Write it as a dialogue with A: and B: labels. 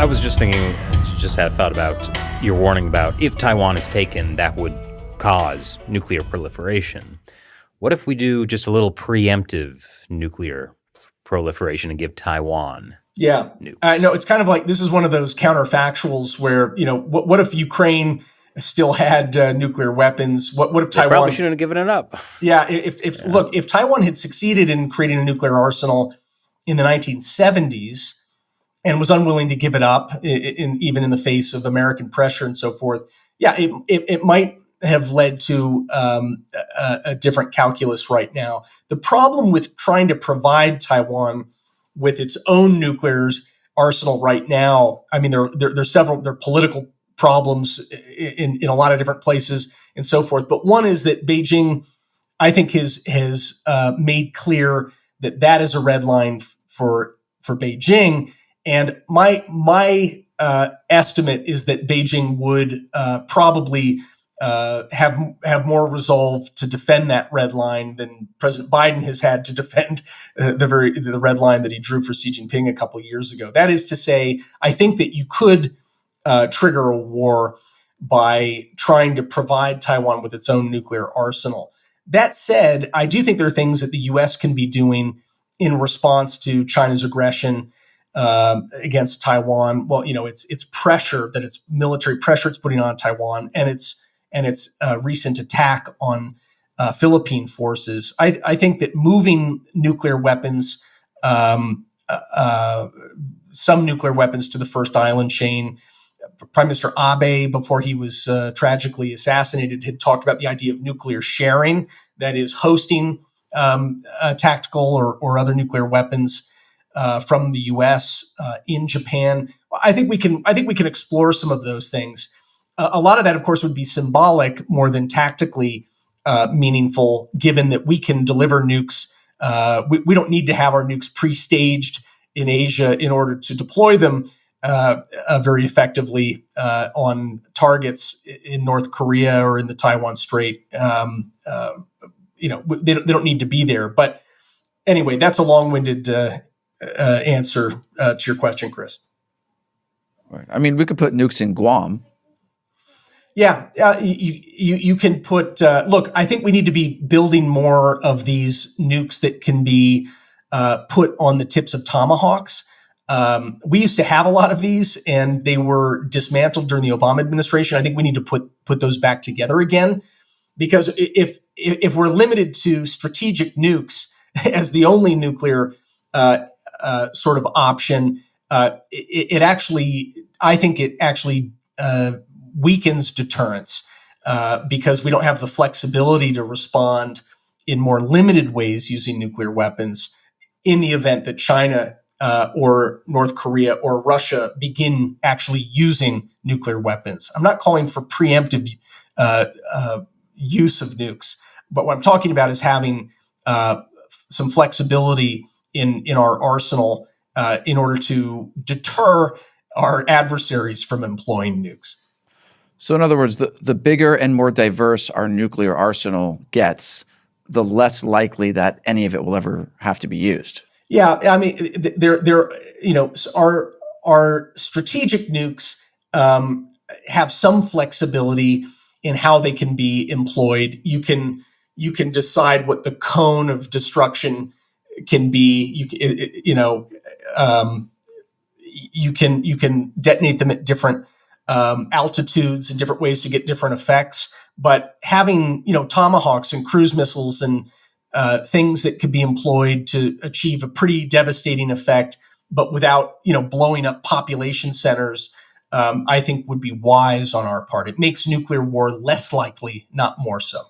A: I was just thinking, just had a thought about your warning about if Taiwan is taken, that would cause nuclear proliferation. What if we do just a little preemptive nuclear proliferation and give Taiwan nukes?
B: I know it's kind of like this is one of those counterfactuals where, what if Ukraine still had nuclear weapons? What if Taiwan
A: probably shouldn't have given it up?
B: Yeah. If Taiwan had succeeded in creating a nuclear arsenal in the 1970s and was unwilling to give it up, even in the face of American pressure and so forth, it might have led to a different calculus right now. The problem with trying to provide Taiwan with its own nuclear arsenal right now, I mean, there are political problems in a lot of different places and so forth. But one is that Beijing, I think, has made clear that is a red line for Beijing. And my estimate is that Beijing would probably have more resolve to defend that red line than President Biden has had to defend the red line that he drew for Xi Jinping a couple of years ago. That is to say, I think that you could trigger a war by trying to provide Taiwan with its own nuclear arsenal. That said, I do think there are things that the U.S. can be doing in response to China's aggression against Taiwan. Well, it's pressure that it's military pressure it's putting on Taiwan, and its recent attack on Philippine forces. I think that moving nuclear weapons, some nuclear weapons to the first island chain. Prime Minister Abe, before he was tragically assassinated, had talked about the idea of nuclear sharing, that is, hosting tactical or other nuclear weapons from the U.S. In Japan. I think we can explore some of those things. A lot of that, of course, would be symbolic more than tactically meaningful, given that we can deliver nukes. We don't need to have our nukes pre-staged in Asia in order to deploy them very effectively on targets in North Korea or in the Taiwan Strait. They don't need to be there. But anyway, that's a long-winded answer to your question, Chris.
C: Right. I mean, we could put nukes in Guam.
B: Yeah, you can put. Look, I think we need to be building more of these nukes that can be put on the tips of tomahawks. We used to have a lot of these, and they were dismantled during the Obama administration. I think we need to put those back together again, because if we're limited to strategic nukes as the only nuclear sort of option, it actually weakens deterrence because we don't have the flexibility to respond in more limited ways using nuclear weapons in the event that China or North Korea or Russia begin actually using nuclear weapons. I'm not calling for preemptive use of nukes, but what I'm talking about is having some flexibility in our arsenal in order to deter our adversaries from employing nukes.
C: So in other words, the bigger and more diverse our nuclear arsenal gets, the less likely that any of it will ever have to be used.
B: Yeah, I mean, our strategic nukes have some flexibility in how they can be employed. You can decide what the cone of destruction can be. You can detonate them at different altitudes and different ways to get different effects. But having tomahawks and cruise missiles and things that could be employed to achieve a pretty devastating effect, but without blowing up population centers, I think would be wise on our part. It makes nuclear war less likely, not more so.